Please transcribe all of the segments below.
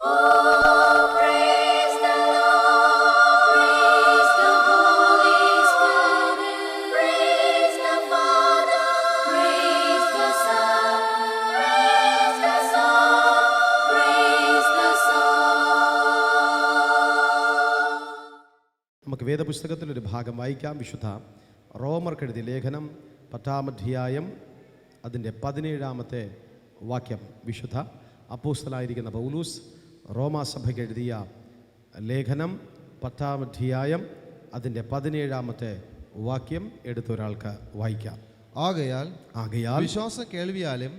നമുക്ക് വേദപുസ്തകത്തിലൊരു ഭാഗം വായിക്കാം. വിശുദ്ധ റോമർക്കെഴുതിയ ലേഖനം 10-ാം അധ്യായം അതിൻ്റെ 17-ാമത്തെ വാക്യം. വിശുദ്ധ അപ്പോസ്തലനായിരിക്കുന്ന പൗലോസ് റോമാസഭയ്ക്ക് എഴുതിയ ലേഖനം 10-ാം അധ്യായം അതിൻ്റെ 17-ാമത്തെ വാക്യം എടുത്തൊരാൾക്ക് വായിക്കാം. ആകയാൽ വിശ്വാസം കേൾവിയാലും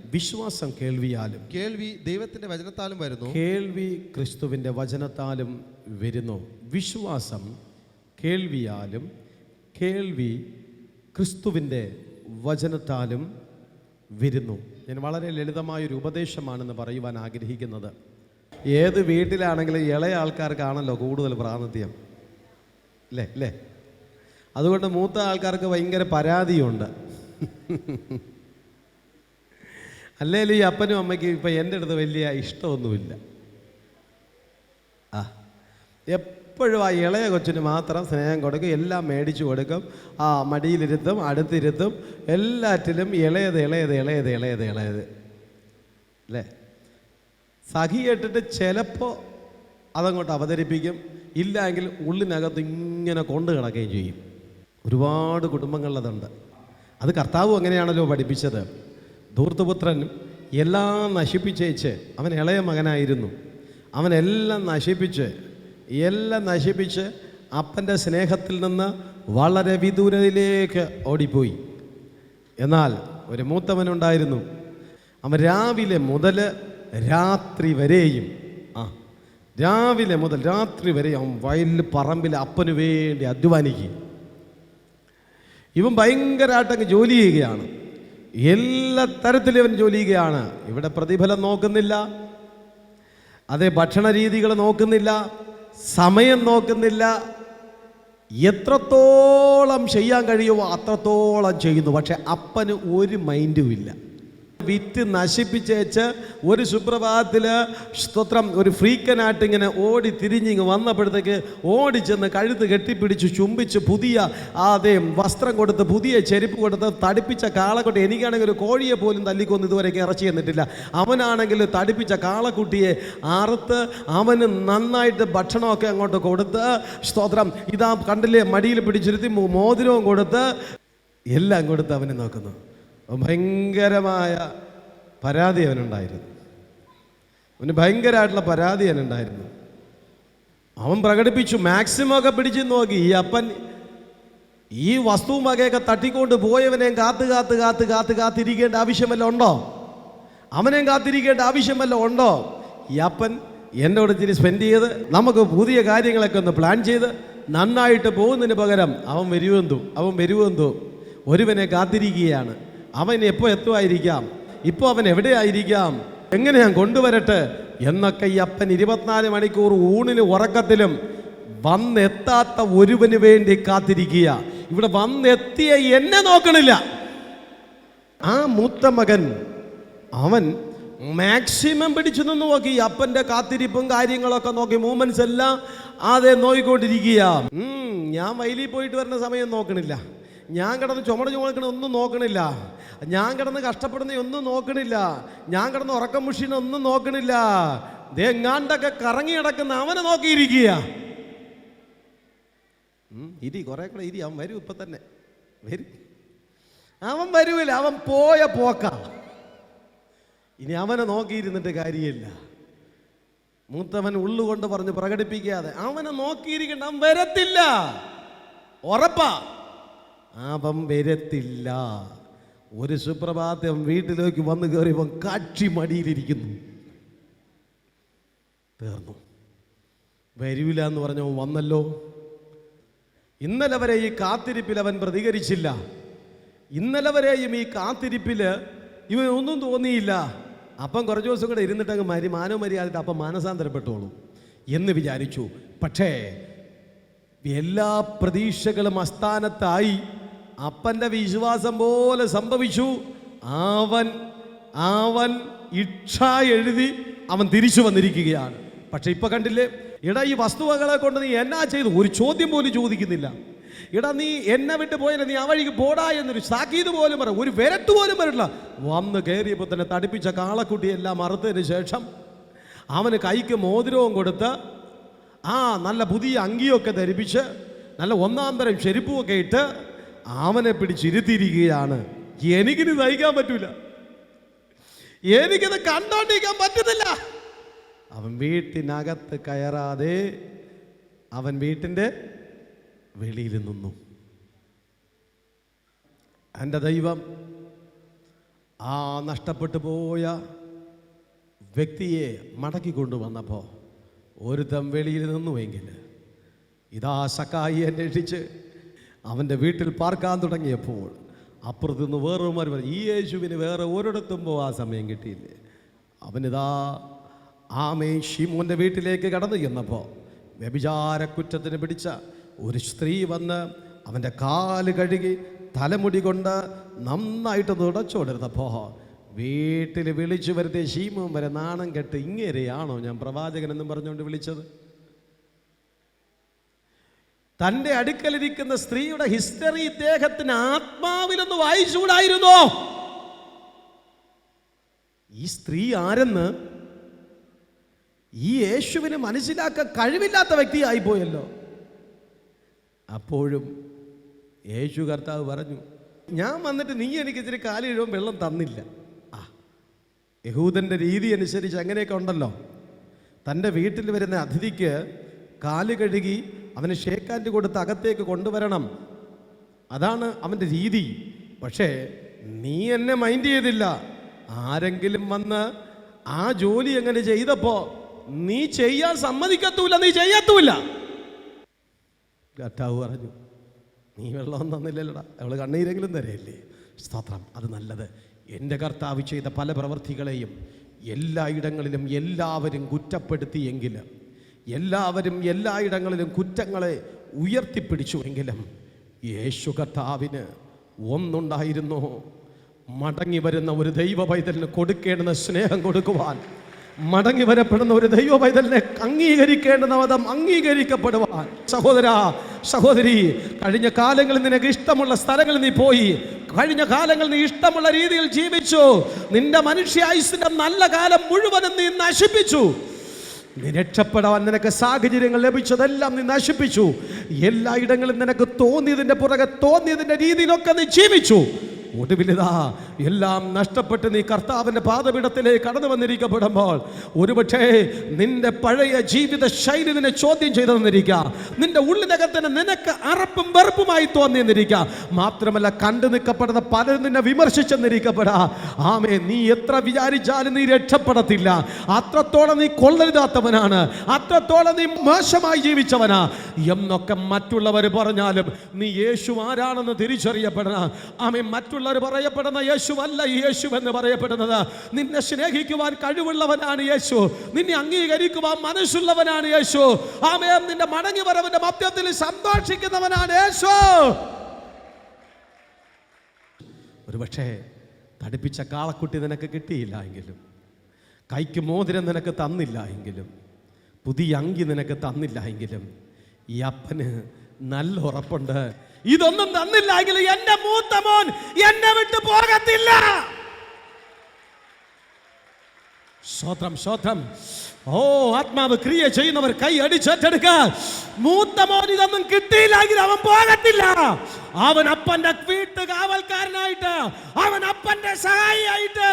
കേൾവി ദൈവത്തിന്റെ വചനത്താലും വരുന്നു. കേൾവി ക്രിസ്തുവിൻ്റെ വചനത്താലും വരുന്നു. വിശ്വാസം കേൾവിയാലും കേൾവി ക്രിസ്തുവിൻ്റെ വചനത്താലും വരുന്നു. ഞാൻ വളരെ ലളിതമായൊരു ഉപദേശമാണെന്ന് പറയുവാൻ ആഗ്രഹിക്കുന്നത്. ഏത് വീട്ടിലാണെങ്കിലും ഇളയ ആൾക്കാർക്കാണല്ലോ കൂടുതൽ പ്രാതിനിധ്യം, അല്ലേ? അതുകൊണ്ട് മൂത്ത ആൾക്കാർക്ക് ഭയങ്കര പരാതിയുണ്ട്. അല്ലേലും ഈ അപ്പനും അമ്മയ്ക്കും ഇപ്പം എൻ്റെ അടുത്ത് വലിയ ഇഷ്ടമൊന്നുമില്ല. എപ്പോഴും ആ ഇളയ കൊച്ചിന് മാത്രം സ്നേഹം കൊടുക്കും, എല്ലാം മേടിച്ചു കൊടുക്കും, മടിയിലിരുത്തും, അടുത്തിരുത്തും, എല്ലാറ്റിലും ഇളയത് അല്ലേ? സഖി കേട്ടിട്ട് ചിലപ്പോൾ അതങ്ങോട്ട് അവതരിപ്പിക്കും, ഇല്ലെങ്കിൽ ഉള്ളിനകത്ത് ഇങ്ങനെ കൊണ്ടു കിടക്കുകയും ചെയ്യും. ഒരുപാട് കുടുംബങ്ങളിലതുണ്ട്. അത് കർത്താവും അങ്ങനെയാണല്ലോ പഠിപ്പിച്ചത്. ധൂർത്തപുത്രൻ എല്ലാം നശിപ്പിച്ചേച്ച്, അവൻ ഇളയ മകനായിരുന്നു, അവനെല്ലാം നശിപ്പിച്ച് അപ്പൻ്റെ സ്നേഹത്തിൽ നിന്ന് വളരെ വിദൂരതയിലേക്ക് ഓടിപ്പോയി. എന്നാൽ ഒരു മൂത്തവനുണ്ടായിരുന്നു. അവൻ രാവിലെ മുതൽ രാത്രി വരെയും അവൻ വയലിൽ പറമ്പിൽ അപ്പന് വേണ്ടി അധ്വാനിക്കും. ഇവൻ ഭയങ്കരമായിട്ടങ്ങ് ജോലി ചെയ്യുകയാണ്, എല്ലാ തരത്തിലും ഇവൻ ജോലി ചെയ്യുകയാണ്. ഇവിടെ പ്രതിഫലം നോക്കുന്നില്ല, അതേ ഭക്ഷണ രീതികൾ നോക്കുന്നില്ല, സമയം നോക്കുന്നില്ല, എത്രത്തോളം ചെയ്യാൻ കഴിയുമോ അത്രത്തോളം ചെയ്യുന്നു. പക്ഷെ അപ്പന് ഒരു മൈൻഡും ഇല്ല. വിറ്റ് നശിപ്പിച്ചേച്ച് ഒരു സുപ്രഭാതത്തിൽ സ്തോത്രം ഒരു ഫ്രീക്കനായിട്ട് ഇങ്ങനെ ഓടി തിരിഞ്ഞിങ്ങ് വന്നപ്പോഴത്തേക്ക് ഓടിച്ചെന്ന് കഴുത്ത് കെട്ടിപ്പിടിച്ച് ചുംബിച്ച് പുതിയ വസ്ത്രം കൊടുത്ത് പുതിയ ചെരുപ്പ് കൊടുത്ത് തടിപ്പിച്ച കാളക്കുട്ടി. എനിക്കാണെങ്കിൽ ഒരു കോഴിയെ പോലും തല്ലിക്കൊന്ന് ഇതുവരെയൊക്കെ ഇറച്ചി തന്നിട്ടില്ല. അവനാണെങ്കിൽ തടിപ്പിച്ച കാളക്കുട്ടിയെ അറുത്ത് അവന് നന്നായിട്ട് ഭക്ഷണമൊക്കെ അങ്ങോട്ട് കൊടുത്ത് സ്തോത്രം ഇതാ കണ്ടില്ലേ മടിയിൽ പിടിച്ചിരുത്തി മോതിരവും കൊടുത്ത് എല്ലാം കൊടുത്ത് അവനെ നോക്കുന്നു. ഭയങ്കരമായ പരാതി അവനുണ്ടായിരുന്നു. ഭയങ്കരമായിട്ടുള്ള പരാതി അവനുണ്ടായിരുന്നു. അവൻ പ്രകടിപ്പിച്ചു, മാക്സിമം ഒക്കെ പിടിച്ചു നോക്കി. ഈ അപ്പൻ ഈ വസ്തുവും വകയൊക്കെ തട്ടിക്കൊണ്ട് പോയവനെയും കാത്തിരിക്കേണ്ട ആവശ്യമല്ല ഉണ്ടോ? അവനെയും കാത്തിരിക്കേണ്ട ആവശ്യമല്ല ഉണ്ടോ? ഈ അപ്പൻ എന്നോട് ഇച്ചിരി സ്പെൻഡ് ചെയ്ത് നമുക്ക് പുതിയ കാര്യങ്ങളൊക്കെ ഒന്ന് പ്ലാൻ ചെയ്ത് നന്നായിട്ട് പോകുന്നതിന് പകരം അവൻ വരുവെന്തോ ഒരുവനെ കാത്തിരിക്കുകയാണ്. അവൻ എപ്പോൾ എത്തുമായിരിക്കാം, ഇപ്പോൾ അവൻ എവിടെയായിരിക്കാം, എങ്ങനെ ഞാൻ കൊണ്ടുവരട്ടെ എന്നൊക്കെ ഈ അപ്പൻ 24 മണിക്കൂർ ഊണിന് ഉറക്കത്തിലും വന്നെത്താത്ത ഒരുവന് വേണ്ടി കാത്തിരിക്കുക. ഇവിടെ വന്നെത്തിയ എന്നെ നോക്കണില്ല. ആ മൂത്ത മകൻ അവൻ മാക്സിമം പിടിച്ചു നിന്ന് നോക്കി. അപ്പൻ്റെ കാത്തിരിപ്പും കാര്യങ്ങളൊക്കെ നോക്കി, മൂമെന്റ്സ് എല്ലാം നോക്കിക്കൊണ്ടിരിക്കുക. ഞാൻ വയലിൽ പോയിട്ട് വരുന്ന സമയം നോക്കണില്ല, ഞാൻ കിടന്ന് ചുമക്കണ ഒന്നും നോക്കണില്ല, ഞാൻ കിടന്ന് കഷ്ടപ്പെടുന്ന ഒന്നും നോക്കണില്ല, ഞാൻ കിടന്ന് ഉറക്കം മുഷീന ഒന്നും നോക്കണില്ല. എങ്ങാണ്ടൊക്കെ കറങ്ങി കിടക്കുന്ന അവനെ നോക്കിയിരിക്കുക. കുറെ കൂടെ അവൻ വരും, ഇപ്പൊ തന്നെ വരും. അവൻ വരൂല, അവൻ പോയ പോക്ക. ഇനി അവനെ നോക്കിയിരുന്നിട്ട് കാര്യമില്ല. മൂത്തവൻ ഉള്ളുകൊണ്ട് പറഞ്ഞ് പ്രകടിപ്പിക്കാതെ അവനെ നോക്കിയിരിക്കണ്ട, അവൻ വരത്തില്ല, ഉറപ്പാ. അവൻ വരത്തില്ല. ഒരു സുപ്രഭാതം വീട്ടിലേക്ക് വന്നു കയറിയപ്പോൾ കാക്ഷി മടിയിലിരിക്കുന്നു. തീർന്നു. വരൂല എന്ന് പറഞ്ഞവൻ വന്നല്ലോ. ഇന്നലെ വരെ ഈ കാത്തിരിപ്പിൽ അവൻ പ്രതികരിച്ചില്ല. ഇന്നലെ വരെയും ഈ കാത്തിരിപ്പിൽ ഇവൻ ഒന്നും തോന്നിയില്ല. അപ്പം കുറച്ച് ദിവസം കൂടെ ഇരുന്നിട്ടങ്ങ് മാനവമര്യാദ അപ്പം മാനസാന്തരപ്പെട്ടോളൂ എന്ന് വിചാരിച്ചു. പക്ഷേ എല്ലാ പ്രതീക്ഷകളും അസ്ഥാനത്തായി. അപ്പൻ്റെ വിശ്വാസം പോലെ സംഭവിച്ചു. അവൻ ഇച്ഛ എഴുതി അവൻ തിരിച്ചു വന്നിരിക്കുകയാണ്. പക്ഷെ ഇപ്പൊ കണ്ടില്ലേ, എടാ ഈ വസ്തുവകളെ കൊണ്ട് നീ എന്നാ ചെയ്തു? ഒരു ചോദ്യം പോലും ചോദിക്കുന്നില്ല. എടാ നീ എന്നെ വിട്ട് പോയാലും നീ ആ വഴിക്ക് പോടാ എന്നൊരു താക്കീത് പോലും പറ, ഒരു വിരട്ട് പോലും വരില്ല. വന്ന് കയറിയപ്പോൾ തന്നെ തടിപ്പിച്ച കാളക്കുട്ടിയെല്ലാം അറുത്തതിന് ശേഷം അവന് കൈക്ക് മോതിരവും കൊടുത്ത് നല്ല പുതിയ അങ്കിയൊക്കെ ധരിപ്പിച്ച് നല്ല ഒന്നാം തരം ചെരുപ്പുമൊക്കെ ഇട്ട് അവനെ പിടിച്ചിരുത്തിയിരിക്കുകയാണ്. എനിക്കിത് സഹിക്കാൻ പറ്റൂല, എനിക്കത് കണ്ടോണ്ടിരിക്കാൻ പറ്റുന്നില്ല. അവൻ വീട്ടിനകത്ത് കയറാതെ അവൻ വീട്ടിൻ്റെ വെളിയിൽ നിന്നു. എൻ്റെ ദൈവം ആ നഷ്ടപ്പെട്ടു പോയ വ്യക്തിയെ മടക്കി കൊണ്ടുവന്നപ്പോൾ ഒരുത്തൻ വെളിയിൽ നിന്നുവെങ്കിൽ ഇതാ സക്കായി അന്വേഷിച്ച് അവൻ്റെ വീട്ടിൽ പാർക്കാൻ തുടങ്ങിയപ്പോൾ അപ്പുറത്ത് നിന്ന് വേറൊരുമാർ പറഞ്ഞു, ഈ യേശുവിന് വേറെ ഒരിടത്തും പോകാൻ സമയം കിട്ടിയില്ലേ. അവനിതാ ശിമോൻ്റെ വീട്ടിലേക്ക് കടന്നു ചെന്നപ്പോൾ വ്യഭിചാരക്കുറ്റത്തിന് പിടിച്ച ഒരു സ്ത്രീ വന്ന് അവൻ്റെ കാല് കഴുകി തലമുടി കൊണ്ട് നന്നായിട്ട് തുടച്ചോടിരുന്നപ്പോൾ വീട്ടിൽ വിളിച്ചു വരുത്തിയ ശീമോൻ വരെ നാണം കെട്ട് ഇങ്ങേരെയാണോ ഞാൻ പ്രവാചകനെന്നും പറഞ്ഞുകൊണ്ട് വിളിച്ചത്? തൻ്റെ അടുക്കലിരിക്കുന്ന സ്ത്രീയുടെ ഹിസ്റ്ററി ഇദ്ദേഹത്തിന് ആത്മാവിലൊന്ന് വായിച്ചുകൂടായിരുന്നോ? ഈ സ്ത്രീ ആരെന്ന് ഈ യേശുവിന് മനസ്സിലാക്കാൻ കഴിവില്ലാത്ത വ്യക്തിയായിപ്പോയല്ലോ. അപ്പോഴും യേശു കർത്താവ് പറഞ്ഞു, ഞാൻ വന്നിട്ട് നീ എനിക്ക് ഇച്ചിരി കാല് കഴുകാൻ വെള്ളം തന്നില്ല. യഹൂദൻ്റെ രീതി അനുസരിച്ച് അങ്ങനെയൊക്കെ ഉണ്ടല്ലോ. തൻ്റെ വീട്ടിൽ വരുന്ന അതിഥിക്ക് കാല് കഴുകി അവന് ഷേക്കാൻഡ് കൊടുത്ത് അകത്തേക്ക് കൊണ്ടുവരണം, അതാണ് അവൻ്റെ രീതി. പക്ഷേ നീ എന്നെ മൈൻഡ് ചെയ്തില്ല. ആരെങ്കിലും വന്ന് ആ ജോലി എങ്ങനെ ചെയ്തപ്പോൾ നീ ചെയ്യാൻ സമ്മതിക്കത്തൂല, നീ ചെയ്യത്തൂല. കർത്താവ് പറഞ്ഞു, നീ വെള്ളം തന്നില്ലല്ലോടാ, അവൾ കണ്ണീരെങ്കിലും തരയില്ലേ. സ്തോത്രം, അത് നല്ലത്. എൻ്റെ കർത്താവ് ചെയ്ത പല പ്രവൃത്തികളെയും എല്ലായിടങ്ങളിലും എല്ലാവരും കുറ്റപ്പെടുത്തിയെങ്കിലും, എല്ലാവരും എല്ലായിടങ്ങളിലും കുറ്റങ്ങളെ ഉയർത്തിപ്പിടിച്ചുവെങ്കിലും യേശു കർത്താവിന് ഒന്നുണ്ടായിരുന്നു, മടങ്ങി വരുന്ന ഒരു ദൈവ പൈതലിന് കൊടുക്കേണ്ടുന്ന സ്നേഹം കൊടുക്കുവാൻ, മടങ്ങി വരപ്പെടുന്ന ഒരു ദൈവ പൈതലിനെ അംഗീകരിക്കേണ്ടുന്ന മതം അംഗീകരിക്കപ്പെടുവാൻ. സഹോദരാ, സഹോദരി, കഴിഞ്ഞ കാലങ്ങളിൽ നിനക്ക് ഇഷ്ടമുള്ള സ്ഥലങ്ങളിൽ നീ പോയി, കഴിഞ്ഞ കാലങ്ങളിൽ നീ ഇഷ്ടമുള്ള രീതിയിൽ ജീവിച്ചു, നിന്റെ മനുഷ്യായുസ്സിന്റെ നല്ല കാലം മുഴുവനും നീ നശിപ്പിച്ചു. നീ രക്ഷപ്പെടാൻ നിനക്ക് സാഹചര്യങ്ങൾ ലഭിച്ചതെല്ലാം നീ നശിപ്പിച്ചു. എല്ലായിടങ്ങളിലും നിനക്ക് തോന്നിയതിൻ്റെ പുറകെ തോന്നിയതിൻ്റെ രീതിയിലൊക്കെ നീ ജീവിച്ചു. ഒടുവിലിതാ എല്ലാം നഷ്ടപ്പെട്ട് നീ കർത്താവിൻ്റെ പാദപീഠത്തിലേക്ക് കടന്നു വന്നിരിക്കപ്പെടുമ്പോൾ ഒരുപക്ഷേ നിന്റെ പഴയ ജീവിത ശൈലി നിന്നെ ചോദ്യം ചെയ്തു തന്നിരിക്കാം. നിന്റെ ഉള്ളിനകത്തിന് നിനക്ക് അറപ്പും വെറുപ്പുമായി തോന്നിയെന്നിരിക്കാം. മാത്രമല്ല കണ്ടു നിൽക്കപ്പെടുന്ന പലരും നിന്നെ വിമർശിച്ചെന്നിരിക്കപ്പെടാ. ആമേ, നീ എത്ര വിചാരിച്ചാലും നീ രക്ഷപ്പെടത്തില്ല. അത്രത്തോളം നീ കൊള്ളരുതാത്തവനാണ്, അത്രത്തോളം നീ മോശമായി ജീവിച്ചവനാ എന്നൊക്കെ മറ്റുള്ളവർ പറഞ്ഞാലും നീ യേശു ആരാണെന്ന് തിരിച്ചറിയപ്പെടണം. ആമേ, മറ്റുള്ളവർ പറയപ്പെടുന്ന യേശുവല്ല ഈ യേശു എന്ന് പറയപ്പെടുന്നത്. നിന്നെ സ്നേഹിക്കുവാൻ കഴിവുള്ളവനാണ് യേശു, നിന്നെ അംഗീകരിക്കുവാൻ മനസ്സുള്ളവനാണ് യേശു. ആമേൻ, നിന്റെ മടങ്ങി വരവിന്റെ മധ്യത്തിൽ സന്തോഷിക്കുന്നവനാണ് യേശു. ഒരുപക്ഷേ തടിപ്പിച്ച കാളക്കുട്ടി നിനക്ക് കിട്ടിയില്ല എങ്കിലും, കൈക്ക് മോതിരം നിനക്ക് തന്നില്ല എങ്കിലും, പുതിയ അങ്കി നിനക്ക് തന്നില്ല എങ്കിലും, ഈ അപ്പന് നല്ല ഉറപ്പുണ്ട്, ഇതൊന്നും തന്നില്ല എങ്കിൽ എന്റെ മൂത്ത മോൻ എന്നെ വിട്ടു പോകത്തില്ല. സ്വത്രം സ്വത്രം. ഓ, ആത്മാവ് ക്രിയ ചെയ്യുന്നവർ കൈ അടിച്ചെടുക്ക. മൂത്ത മോൻ ഇതൊന്നും കിട്ടിയില്ലെങ്കിൽ അവൻ പോകത്തില്ല. അവൻ അപ്പന്റെ വീട്ടു കാവൽക്കാരനായിട്ട്, അവൻ അപ്പന്റെ സഹായിയായിട്ട്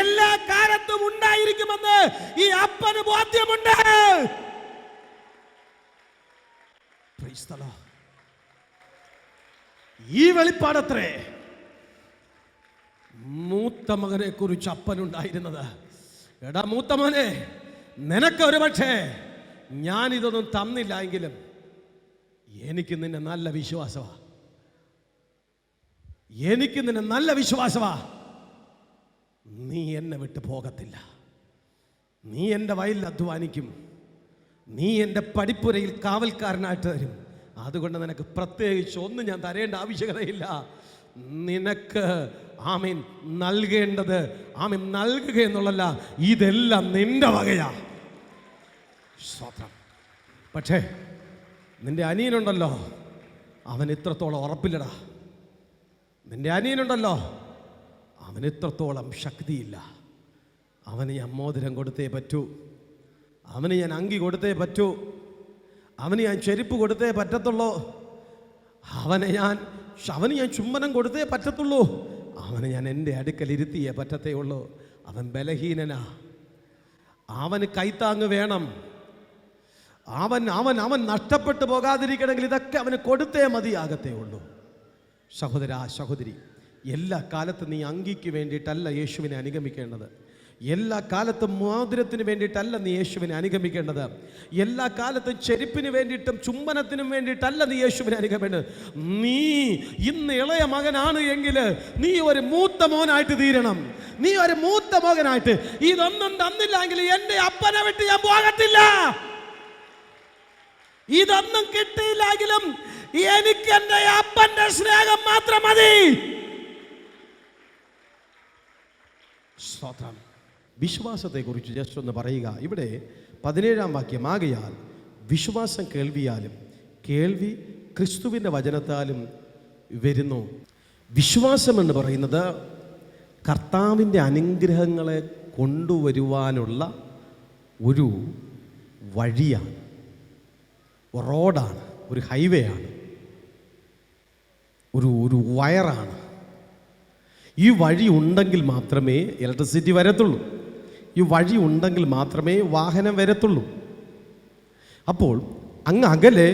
എല്ലാ കാലത്തും ഉണ്ടായിരിക്കുമെന്ന് ഈ അപ്പന് ബോധ്യമുണ്ട്. ഈ വെളിപ്പാടത്രേ മൂത്ത മകനെ കുറിച്ച് അപ്പനുണ്ടായിരുന്നത്. എടാ മൂത്ത മോനെ, നിനക്ക് ഒരു പക്ഷേ ഞാനിതൊന്നും തന്നില്ല എങ്കിലും എനിക്ക് നിന്നെ നല്ല വിശ്വാസമാ, എനിക്ക് നിന്നെ നല്ല വിശ്വാസമാ. നീ എന്നെ വിട്ട് പോകത്തില്ല, നീ എൻ്റെ വയലിൽ അധ്വാനിക്കും, നീ എൻ്റെ പടിപ്പുരയിൽ കാവൽക്കാരനായിട്ട് തരും. അതുകൊണ്ട് നിനക്ക് പ്രത്യേകിച്ച് ഒന്നും ഞാൻ തരേണ്ട ആവശ്യകതയില്ല. നിനക്ക് ആമീൻ നൽകേണ്ടത് ആമീൻ നൽകുക എന്നുള്ളല്ല, ഇതെല്ലാം നിന്റെ വകയാ. സ്വതം. പക്ഷേ നിന്റെ അനിയനുണ്ടല്ലോ, അവൻ ഇത്രത്തോളം ഉറപ്പില്ലടാ. നിന്റെ അനിയനുണ്ടല്ലോ, അവൻ ഇത്രത്തോളം ശക്തിയില്ല. അവന് ഞാൻ മോതിരം കൊടുത്തേ പറ്റൂ, അവന് ഞാൻ അങ്കി കൊടുത്തേ പറ്റൂ, അവന് ഞാൻ ചെരുപ്പ് കൊടുത്തേ പറ്റത്തുള്ളൂ, അവന് ഞാൻ ചുംബനം കൊടുത്തേ പറ്റത്തുള്ളൂ, അവന് ഞാൻ എൻ്റെ അടുക്കൽ ഇരുത്തിയേ പറ്റത്തേ ഉള്ളൂ. അവൻ ബലഹീനനാ, അവന് കൈത്താങ്ങ് വേണം. അവൻ അവൻ അവൻ നഷ്ടപ്പെട്ടു പോകാതിരിക്കണമെങ്കിൽ ഇതൊക്കെ അവന് കൊടുത്തേ മതിയാകത്തേ ഉള്ളൂ. സഹോദരാ, സഹോദരി, എല്ലാ കാലത്തും നീ അങ്കിക്ക് വേണ്ടിയിട്ടല്ല യേശുവിനെ അനുഗമിക്കേണ്ടത്. എല്ലാ കാലത്തും മോതിരത്തിന് വേണ്ടിയിട്ടല്ല നീ യേശുവിനെ അനുഗമിക്കേണ്ടത്. എല്ലാ കാലത്തും ചെരുപ്പിന് വേണ്ടിയിട്ടും ചുംബനത്തിനും വേണ്ടിയിട്ടല്ല നീ യേശുവിനെ അനുഗമിക്കേണ്ടത്. നീ ഇന്ന് ഇളയ മകനാണ് എങ്കിൽ നീ ഒരു മൂത്ത മോനായിട്ട് തീരണം. നീ ഒരു മൂത്ത മകനായിട്ട്, ഇതൊന്നും തന്നില്ലെങ്കിൽ എൻ്റെ അപ്പനെ വിട്ട് ഞാൻ പോകത്തില്ല, ഇതൊന്നും കിട്ടിയില്ലെങ്കിലും എനിക്ക് എൻ്റെ അപ്പന്റെ സ്നേഹം മാത്രം മതി. സ്തോത്രം. വിശ്വാസത്തെക്കുറിച്ച് ജസ്റ്റ് ഒന്ന് പറയുക. ഇവിടെ 17-ാം വാക്യം, ആകയാൽ വിശ്വാസം കേൾവിയാലും കേൾവി ക്രിസ്തുവിൻ്റെ വചനത്താലും വരുന്നു. വിശ്വാസം എന്ന് പറയുന്നത് കർത്താവിൻ്റെ അനുഗ്രഹങ്ങളെ കൊണ്ടുവരുവാനുള്ള ഒരു വഴിയാണ്, റോഡാണ്, ഒരു ഹൈവേ ആണ്, ഒരു വയറാണ്. ഈ വഴി ഉണ്ടെങ്കിൽ മാത്രമേ ഇലക്ട്രിസിറ്റി വരത്തുള്ളൂ, ഈ വഴി ഉണ്ടെങ്കിൽ മാത്രമേ വാഹനം വരത്തുള്ളൂ. അപ്പോൾ അങ്ങ് അകലെ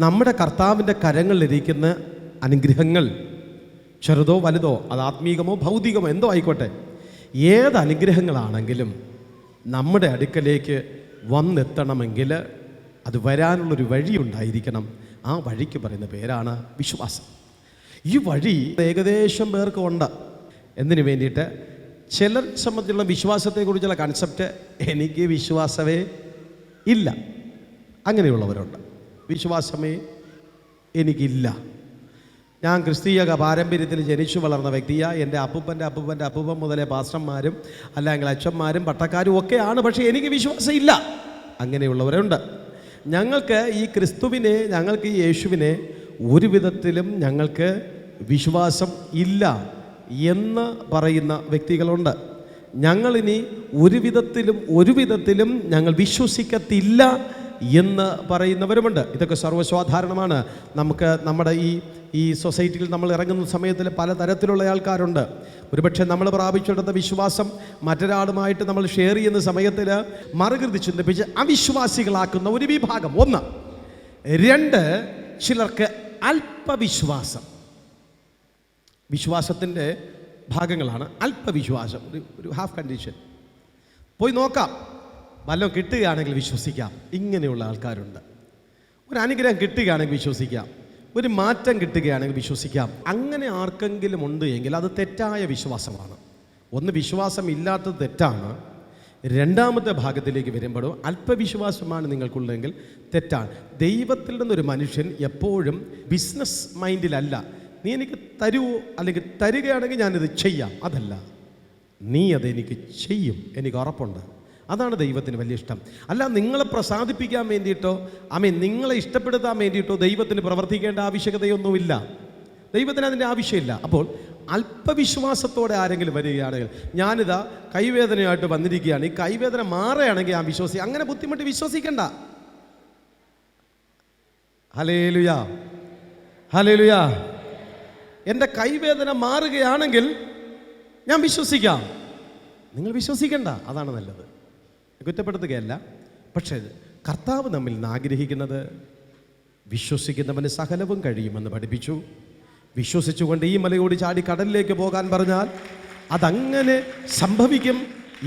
നമ്മുടെ കർത്താവിൻ്റെ കരങ്ങളിലിരിക്കുന്ന അനുഗ്രഹങ്ങൾ, ചെറുതോ വലുതോ, അത് ആത്മീകമോ ഭൗതികമോ എന്തോ ആയിക്കോട്ടെ, ഏത് അനുഗ്രഹങ്ങളാണെങ്കിലും നമ്മുടെ അടുക്കലേക്ക് വന്നെത്തണമെങ്കിൽ അത് വരാനുള്ളൊരു വഴി ഉണ്ടായിരിക്കണം. ആ വഴിക്ക് പറയുന്ന പേരാണ് വിശ്വാസം. ഈ വഴി ഏകദേശം പേർക്ക് ഉണ്ട്. എന്തിനു വേണ്ടിയിട്ട്? ചിലർ സംബന്ധിച്ചുള്ള വിശ്വാസത്തെക്കുറിച്ചുള്ള കൺസെപ്റ്റ് എനിക്ക് വിശ്വാസമേ ഇല്ല, അങ്ങനെയുള്ളവരുണ്ട്. വിശ്വാസമേ എനിക്കില്ല, ഞാൻ ക്രിസ്തീയ പാരമ്പര്യത്തിൽ ജനിച്ചു വളർന്ന വ്യക്തിയാണ്, എൻ്റെ അപ്പൂപ്പൻ മുതലേ പാസ്റ്റർമാരും അല്ലെങ്കിൽ അച്ഛന്മാരും പട്ടക്കാരും ഒക്കെയാണ്, പക്ഷേ എനിക്ക് വിശ്വാസം ഇല്ല, അങ്ങനെയുള്ളവരുണ്ട്. ഞങ്ങൾക്ക് ഈ ക്രിസ്തുവിനെ, ഞങ്ങൾക്ക് ഈ യേശുവിനെ ഒരു വിധത്തിലും ഞങ്ങൾക്ക് വിശ്വാസം ഇല്ല എന്ന് പറയുന്ന വ്യക്തികളുണ്ട്. ഞങ്ങളിനി ഒരു വിധത്തിലും ഞങ്ങൾ വിശ്വസിക്കത്തില്ല എന്ന് പറയുന്നവരുമുണ്ട്. ഇതൊക്കെ സർവ്വസാധാരണമാണ്. നമുക്ക് നമ്മുടെ ഈ സൊസൈറ്റിയിൽ നമ്മൾ ഇറങ്ങുന്ന സമയത്തിൽ പലതരത്തിലുള്ള ആൾക്കാരുണ്ട്. ഒരുപക്ഷെ നമ്മൾ പ്രാപിച്ചെടുത്ത വിശ്വാസം മറ്റൊരാളുമായിട്ട് നമ്മൾ ഷെയർ ചെയ്യുന്ന സമയത്തിൽ മറുകൃതി ചിന്തിപ്പിച്ച് അവിശ്വാസികളാക്കുന്ന ഒരു വിഭാഗം. 1. 2, ചിലർക്ക് അല്പവിശ്വാസം. വിശ്വാസത്തിൻ്റെ ഭാഗങ്ങളാണ് അല്പവിശ്വാസം, ഒരു ഹാഫ് കണ്ടീഷൻ. പോയി നോക്കാം, വല്ലതും കിട്ടുകയാണെങ്കിൽ വിശ്വസിക്കാം. ഇങ്ങനെയുള്ള ആൾക്കാരുണ്ട്. ഒരു അനുഗ്രഹം കിട്ടുകയാണെങ്കിൽ വിശ്വസിക്കാം, ഒരു മാറ്റം കിട്ടുകയാണെങ്കിൽ വിശ്വസിക്കാം. അങ്ങനെ ആർക്കെങ്കിലും ഉണ്ട് എങ്കിൽ അത് തെറ്റായ വിശ്വാസമാണ്. ഒന്ന്, വിശ്വാസം ഇല്ലാത്തത് തെറ്റാണ്. രണ്ടാമത്തെ ഭാഗത്തിലേക്ക് വരുമ്പോഴും അല്പവിശ്വാസമാണ് നിങ്ങൾക്കുള്ളതെങ്കിൽ തെറ്റാണ്. ദൈവത്തിൽ നിന്നൊരു മനുഷ്യൻ എപ്പോഴും ബിസിനസ് മൈൻഡിലല്ല, നീ എനിക്ക് തരുമോ അല്ലെങ്കിൽ തരികയാണെങ്കിൽ ഞാനിത് ചെയ്യാം, അതല്ല, നീ അതെനിക്ക് ചെയ്യും, എനിക്ക് ഉറപ്പുണ്ട്. അതാണ് ദൈവത്തിന് വലിയ ഇഷ്ടം. അല്ല നിങ്ങളെ പ്രസാദിപ്പിക്കാൻ വേണ്ടിയിട്ടോ നിങ്ങളെ ഇഷ്ടപ്പെടുത്താൻ വേണ്ടിയിട്ടോ ദൈവത്തിന് പ്രവർത്തിക്കേണ്ട ആവശ്യകതയൊന്നുമില്ല. ദൈവത്തിന് അതിൻ്റെ ആവശ്യമില്ല. അപ്പോൾ അല്പവിശ്വാസത്തോടെ ആരെങ്കിലും വരികയാണെങ്കിൽ, ഞാനിതാ കൈവേദനയായിട്ട് വന്നിരിക്കുകയാണ്, ഈ കൈവേദന മാറുകയാണെങ്കിൽ ഞാൻ വിശ്വസിക്കും, അങ്ങനെ ബുദ്ധിമുട്ടി വിശ്വസിക്കണ്ട. ഹല്ലേലൂയാ, ഹല്ലേലൂയാ. എൻ്റെ കൈവേദന മാറുകയാണെങ്കിൽ ഞാൻ വിശ്വസിക്കാം. നിങ്ങൾ വിശ്വസിക്കണ്ട, അതാണ് നല്ലത്. കുറ്റപ്പെടുത്തുകയല്ല. പക്ഷേ കർത്താവ് നമ്മിൽ നിന്ന് ആഗ്രഹിക്കുന്നത് വിശ്വസിക്കുന്നവന് സകലവും കഴിയുമെന്ന് പഠിപ്പിച്ചു. വിശ്വസിച്ചുകൊണ്ട് ഈ മലയോട് ചാടി കടലിലേക്ക് പോകാൻ പറഞ്ഞാൽ അതങ്ങനെ സംഭവിക്കും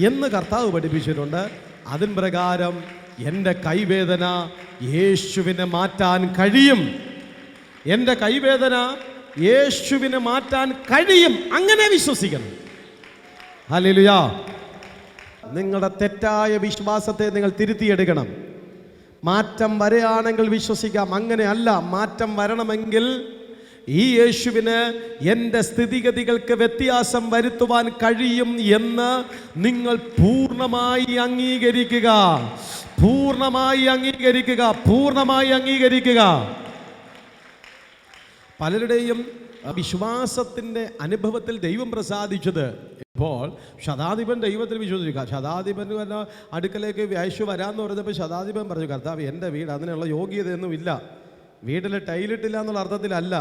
എന്ന് കർത്താവ് പഠിപ്പിച്ചിട്ടുണ്ട്. അതിൻ പ്രകാരം എൻ്റെ കൈവേദന യേശുവിനെ മാറ്റാൻ കഴിയും. എൻ്റെ കൈവേദന യേശുവിനെ മാറ്റാൻ കഴിയും. അങ്ങനെ വിശ്വസിക്കണം. ഹല്ലേലൂയാ. നിങ്ങളുടെ തെറ്റായ വിശ്വാസത്തെ നിങ്ങൾ തിരുത്തിയെടുക്കണം. മാറ്റം വരികയാണെങ്കിൽ വിശ്വസിക്കാം. അങ്ങനെ അല്ല, മാറ്റം വരണമെങ്കിൽ ഈ യേശുവിന് എൻ്റെ സ്ഥിതിഗതികൾക്ക് വ്യത്യാസം വരുത്തുവാൻ കഴിയും എന്ന് നിങ്ങൾ പൂർണ്ണമായി അംഗീകരിക്കുക. പൂർണ്ണമായി അംഗീകരിക്കുക. പൂർണ്ണമായി അംഗീകരിക്കുക. പലരുടെയും വിശ്വാസത്തിൻ്റെ അനുഭവത്തിൽ ദൈവം പ്രസാദിച്ചത് ഇപ്പോൾ ശതാധിപൻ ദൈവത്തിൽ വിശ്വസിക്കുക. ശതാധിപൻ അടുക്കലേക്ക് യേശു വരാമെന്ന് പറഞ്ഞപ്പോൾ ശതാധിപൻ പറഞ്ഞു, കർത്താവ് എൻ്റെ വീട് അതിനുള്ള യോഗ്യതയൊന്നും ഇല്ല, വീട്ടിൽ ടൈലിട്ടില്ല എന്നുള്ള അർത്ഥത്തിലല്ല,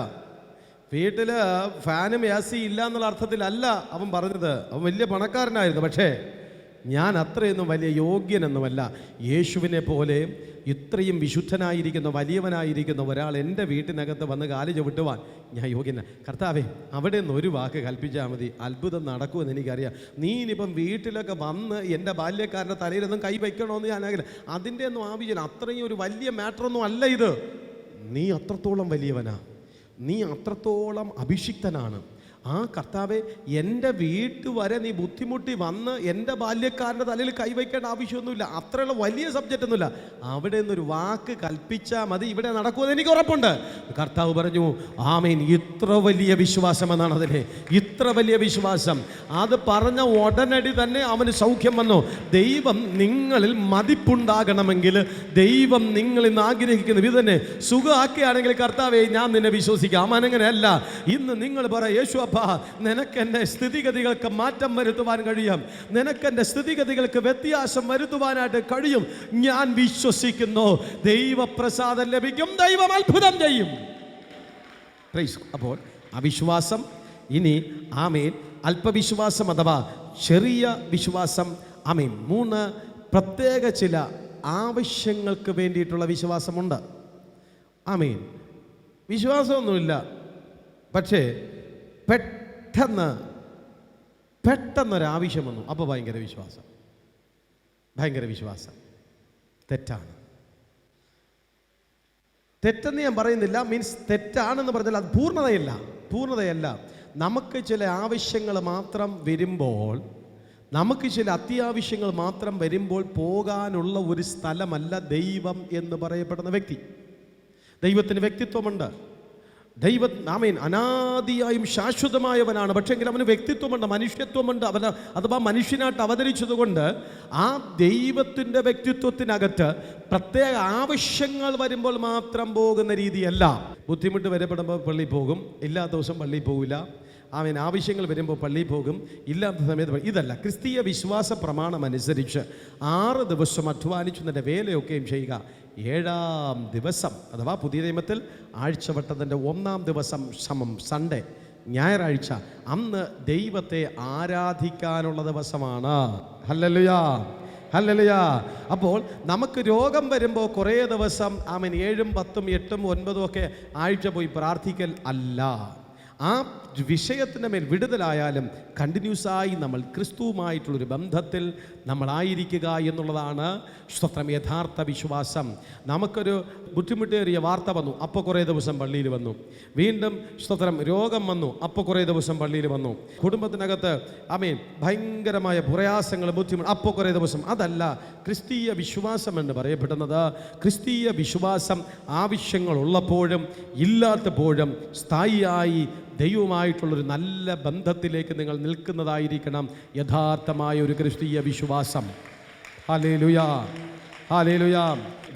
വീട്ടിൽ ഫാനും എ സി ഇല്ല എന്നുള്ള അർത്ഥത്തിലല്ല അവൻ പറഞ്ഞത്. അവൻ വലിയ പണക്കാരനായിരുന്നു, പക്ഷേ ഞാൻ അത്രയൊന്നും വലിയ യോഗ്യനൊന്നുമല്ല. യേശുവിനെ പോലെ ഇത്രയും വിശുദ്ധനായിരിക്കുന്ന വലിയവനായിരിക്കുന്ന ഒരാൾ എൻ്റെ വീട്ടിനകത്ത് വന്ന് കാല് ചവിട്ടുവാൻ ഞാൻ യോഗ്യന. കർത്താവേ, അവിടെ നിന്ന് ഒരു വാക്ക് കൽപ്പിച്ചാൽ മതി, അത്ഭുതം നടക്കുമെന്ന് എനിക്കറിയാം. നീ ഇനിയിപ്പം വീട്ടിലൊക്കെ വന്ന് എൻ്റെ ബാല്യക്കാരൻ്റെ തലയിലൊന്നും കൈ വയ്ക്കണമെന്ന് ഞാൻ ആഗ്രഹം. അതിൻ്റെ ഒന്നും ആവശ്യമില്ല. അത്രയും ഒരു വലിയ മാറ്ററൊന്നും അല്ല ഇത്. നീ അത്രത്തോളം വലിയവനാ, നീ അത്രത്തോളം അഭിഷിക്തനാണ്. ആ കർത്താവെ, എൻ്റെ വീട്ടു വരെ നീ ബുദ്ധിമുട്ടി വന്ന് എൻ്റെ ബാല്യക്കാരൻ്റെ തലയിൽ കൈവയ്ക്കേണ്ട ആവശ്യമൊന്നുമില്ല. അത്രയുള്ള വലിയ സബ്ജക്റ്റ് ഒന്നുമില്ല. അവിടെ നിന്നൊരു വാക്ക് കൽപ്പിച്ചാൽ മതി, ഇവിടെ നടക്കുമെന്ന് എനിക്ക് ഉറപ്പുണ്ട്. കർത്താവ് പറഞ്ഞു, ആമേൻ. ഇത്ര വലിയ വിശ്വാസം എന്നാണ് അതിനെ, ഇത്ര വലിയ വിശ്വാസം. അത് പറഞ്ഞ ഉടനടി തന്നെ അവന് സൗഖ്യം വന്നു. ദൈവം നിങ്ങളിൽ മതിപ്പുണ്ടാകണമെങ്കിൽ, ദൈവം നിങ്ങളിൽ നിന്ന് ആഗ്രഹിക്കുന്ന ഇത് തന്നെ സുഖമാക്കുകയാണെങ്കിൽ, കർത്താവെ ഞാൻ നിന്നെ വിശ്വസിക്കാം. അങ്ങനെയല്ല. ഇന്ന് നിങ്ങൾ പറ, യേശു അപ്പ, നിനക്കെൻ്റെ സ്ഥിതിഗതികൾക്ക് മാറ്റം വരുത്തുവാൻ കഴിയും, നിനക്കെൻ്റെ സ്ഥിതിഗതികൾക്ക് വ്യത്യാസം വരുത്തുവാനായിട്ട് കഴിയും. ഞാൻ വിശ്വസിക്കുന്നു. ദൈവപ്രസാദം ലഭിക്കും, ദൈവം അത്ഭുതം ചെയ്യും. അപ്പോൾ അവിശ്വാസം, ഇനി ആമേൻ അല്പവിശ്വാസം അഥവാ ചെറിയ വിശ്വാസം. ആമേൻ. 3 പ്രത്യേക ചില ആവശ്യങ്ങൾക്ക് വേണ്ടിയിട്ടുള്ള വിശ്വാസമുണ്ട്. ആമേൻ. വിശ്വാസമൊന്നുമില്ല, പക്ഷേ പെട്ടെന്നൊരാവശ്യം വന്നു, അപ്പോൾ ഭയങ്കര വിശ്വാസം. ഭയങ്കര വിശ്വാസം തെറ്റാണ്. തെറ്റെന്ന് ഞാൻ പറയുന്നില്ല, മീൻസ് തെറ്റാണെന്ന് പറഞ്ഞാൽ അത് പൂർണ്ണതയല്ല. നമുക്ക് ചില ആവശ്യങ്ങൾ മാത്രം വരുമ്പോൾ, നമുക്ക് ചില അത്യാവശ്യങ്ങൾ മാത്രം വരുമ്പോൾ പോകാനുള്ള ഒരു സ്ഥലമല്ല ദൈവം എന്ന് പറയപ്പെടുന്ന വ്യക്തി. ദൈവത്തിന് വ്യക്തിത്വമുണ്ട്. ദൈവം ആമേൻ അനാദിയായും ശാശ്വതമായവനാണ്. പക്ഷേങ്കിൽ അവന് വ്യക്തിത്വമുണ്ട്, മനുഷ്യത്വമുണ്ട്. അവന് അഥവാ മനുഷ്യനായിട്ട് അവതരിച്ചതുകൊണ്ട് ആ ദൈവത്തിൻ്റെ വ്യക്തിത്വത്തിനകത്ത് പ്രത്യേക ആവശ്യങ്ങൾ വരുമ്പോൾ മാത്രം പോകുന്ന രീതിയല്ല. ബുദ്ധിമുട്ട് വരപ്പെടുമ്പോൾ പള്ളിയിൽ പോകും, ഇല്ലാത്ത ദിവസം പള്ളിയിൽ പോകില്ല. ആമേൻ. ആവശ്യങ്ങൾ വരുമ്പോൾ പള്ളിയിൽ പോകും, ഇല്ലാത്ത സമയത്ത് ഇതല്ല. ക്രിസ്തീയ വിശ്വാസ പ്രമാണം അനുസരിച്ച് 6 ദിവസം അധ്വാനിച്ചു നിന്റെ വേലയൊക്കെയും ചെയ്യുക. 7-ാം ദിവസം അഥവാ പുതിയ നിയമത്തിൽ ആഴ്ചവട്ടത്തിൻ്റെ 1-ാം ദിവസം സമം സൺഡേ, ഞായറാഴ്ച, അന്ന് ദൈവത്തെ ആരാധിക്കാനുള്ള ദിവസമാണ്. ഹല്ലേലൂയാ, ഹല്ലേലൂയാ. അപ്പോൾ നമുക്ക് രോഗം വരുമ്പോൾ കുറേ ദിവസം ആമേൻ 7-ഉം 10-ഉം 8-ഉം 9-ഉം ഒക്കെ ആഴ്ച പോയി പ്രാർത്ഥിക്കൽ അല്ല. ആ വിഷയത്തിൻ്റെ മേൽ വിടുതലായാലും കണ്ടിന്യൂസായി നമ്മൾ ക്രിസ്തുവുമായിട്ടുള്ളൊരു ബന്ധത്തിൽ നമ്മളായിരിക്കുക എന്നുള്ളതാണ് സ്തോത്രം യഥാർത്ഥ വിശ്വാസം. നമുക്കൊരു ബുദ്ധിമുട്ടേറിയ വാർത്ത വന്നു, അപ്പോൾ കുറേ ദിവസം പള്ളിയിൽ വന്നു. വീണ്ടും സ്തോത്രം രോഗം വന്നു, അപ്പോൾ കുറേ ദിവസം പള്ളിയിൽ വന്നു. കുടുംബത്തിനകത്ത് ആമേൻ ഭയങ്കരമായ പ്രയാസങ്ങൾ, ബുദ്ധിമുട്ട്, അപ്പോൾ കുറേ ദിവസം. അതല്ല ക്രിസ്തീയ വിശ്വാസം എന്ന് പറയപ്പെടുന്നത്. ക്രിസ്തീയ വിശ്വാസം ആവശ്യങ്ങളുള്ളപ്പോഴും ഇല്ലാത്തപ്പോഴും സ്ഥായിയായി ദൈവവുമായിട്ടുള്ളൊരു നല്ല ബന്ധത്തിലേക്ക് നിങ്ങൾ നിൽക്കുന്നതായിരിക്കണം യഥാർത്ഥമായ ഒരു ക്രിസ്തീയ വിശ്വാസം. Hallelujah, hallelujah.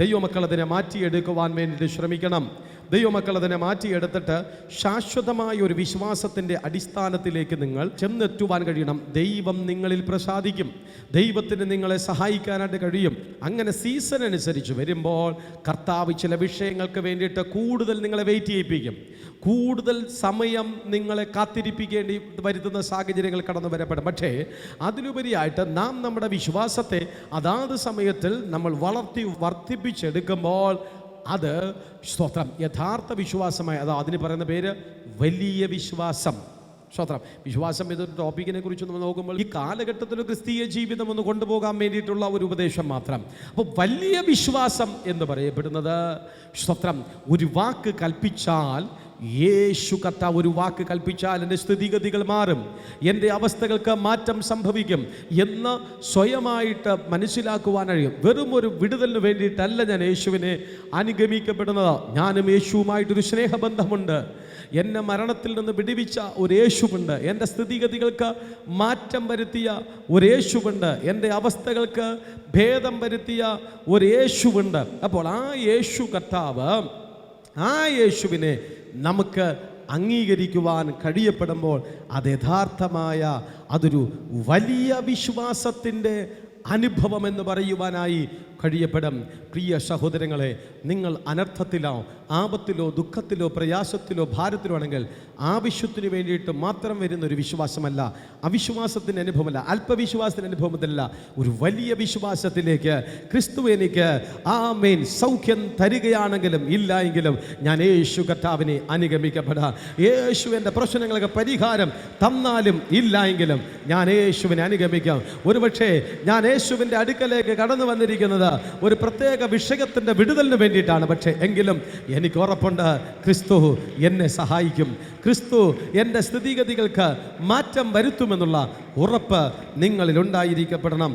ദൈവമക്കൾ അതിനെ മാറ്റിയെടുക്കുവാൻ വേണ്ടിയിട്ട് ശ്രമിക്കണം. ദൈവമക്കൾ അതിനെ മാറ്റിയെടുത്തിട്ട് ശാശ്വതമായ ഒരു വിശ്വാസത്തിൻ്റെ അടിസ്ഥാനത്തിലേക്ക് നിങ്ങൾ ചെന്നെത്തുവാൻ കഴിയണം. ദൈവം നിങ്ങളിൽ പ്രസാദിക്കും, ദൈവത്തിന് നിങ്ങളെ സഹായിക്കാനായിട്ട് കഴിയും. അങ്ങനെ സീസൺ അനുസരിച്ച് വരുമ്പോൾ കർത്താവ് ചില വിഷയങ്ങൾക്ക് വേണ്ടിയിട്ട് കൂടുതൽ നിങ്ങളെ വെയിറ്റ് ചെയ്യിപ്പിക്കും, കൂടുതൽ സമയം നിങ്ങളെ കാത്തിരിപ്പിക്കേണ്ടി വരുത്തുന്ന സാഹചര്യങ്ങൾ കടന്നു വരപ്പെടും. പക്ഷേ അതിലുപരിയായിട്ട് നാം നമ്മുടെ വിശ്വാസത്തെ അതാത് സമയത്തിൽ നമ്മൾ വർദ്ധിപ്പിച്ചെടുക്കുമ്പോൾ അത് സ്തോത്രം യഥാർത്ഥ വിശ്വാസമായി, അതിന് പറയുന്ന പേര് വലിയ വിശ്വാസം. സ്തോത്രം. വിശ്വാസം എന്നൊരു ടോപ്പിക്കിനെ കുറിച്ച് നമ്മൾ നോക്കുമ്പോൾ ഈ കാലഘട്ടത്തിൽ ക്രിസ്തീയ ജീവിതം ഒന്ന് കൊണ്ടുപോകാൻ വേണ്ടിയിട്ടുള്ള ഒരു ഉപദേശം മാത്രം. അപ്പോൾ വലിയ വിശ്വാസം എന്ന് പറയപ്പെടുന്നത് സ്തോത്രം ഒരു വാക്ക് കൽപ്പിച്ചാൽ യേശു കർത്താവ് ഒരു വാക്ക് കൽപ്പിച്ചാൽ എൻ്റെ സ്ഥിതിഗതികൾ മാറും, എൻ്റെ അവസ്ഥകൾക്ക് മാറ്റം സംഭവിക്കും എന്ന് സ്വയമായിട്ട് മനസ്സിലാക്കുവാൻ കഴിയും. വെറും ഒരു വിടുതലിന് വേണ്ടിയിട്ടല്ല ഞാൻ യേശുവിനെ അനുഗമിക്കപ്പെടുന്നത്. ഞാനും യേശുവുമായിട്ടൊരു സ്നേഹബന്ധമുണ്ട്. എന്നെ മരണത്തിൽ നിന്ന് വിടുവിച്ച ഒരു യേശുവുണ്ട്. എൻ്റെ സ്ഥിതിഗതികൾക്ക് മാറ്റം വരുത്തിയ ഒരു യേശുവുണ്ട്. എൻ്റെ അവസ്ഥകൾക്ക് ഭേദം വരുത്തിയ ഒരു യേശുവുണ്ട്. അപ്പോൾ ആ യേശു കർത്താവ്, ആ യേശുവിനെ നമുക്ക് അംഗീകരിക്കുവാൻ കഴിയപ്പെടുമ്പോൾ അത് യഥാർത്ഥമായ അതൊരു വലിയ വിശ്വാസത്തിൻ്റെ അനുഭവം എന്ന് പറയുവാനായി കഴിയപ്പെടും. പ്രിയ സഹോദരങ്ങളെ, നിങ്ങൾ അനർത്ഥത്തിലോ ആപത്തിലോ ദുഃഖത്തിലോ പ്രയാസത്തിലോ ഭാരത്തിലോ ആണെങ്കിൽ ആവശ്യത്തിന് വേണ്ടിയിട്ട് മാത്രം വരുന്ന ഒരു വിശ്വാസമല്ല, അവിശ്വാസത്തിൻ്റെ അനുഭവമല്ല, അല്പവിശ്വാസത്തിൻ്റെ അനുഭവമല്ല, ഒരു വലിയ വിശ്വാസത്തിലേക്ക് ക്രിസ്തു എനിക്ക് ആമേൻ സൗഖ്യം തരികയാണെങ്കിലും ഇല്ല എങ്കിലും ഞാൻ യേശു കർത്താവിനെ അനുഗമിക്കപ്പെടാം. യേശു എൻ്റെ പ്രശ്നങ്ങൾക്ക് പരിഹാരം തന്നാലും ഇല്ല എങ്കിലും ഞാൻ യേശുവിനെ അനുഗമിക്കാം. ഒരുപക്ഷെ ഞാൻ യേശുവിൻ്റെ അടുക്കലേക്ക് കടന്നു വന്നിരിക്കുന്നത് ഒരു പ്രത്യേക വിഷയത്തിൻ്റെ വിടുതലിന് വേണ്ടിയിട്ടാണ്. പക്ഷേ എങ്കിലും എനിക്ക് ഉറപ്പുണ്ട്, ക്രിസ്തു എന്നെ സഹായിക്കും, ക്രിസ്തു എൻ്റെ സ്ഥിതിഗതികൾക്ക് മാറ്റം വരുത്തുമെന്നുള്ള ഉറപ്പ് നിങ്ങളിൽ ഉണ്ടായിരിക്കപ്പെടണം.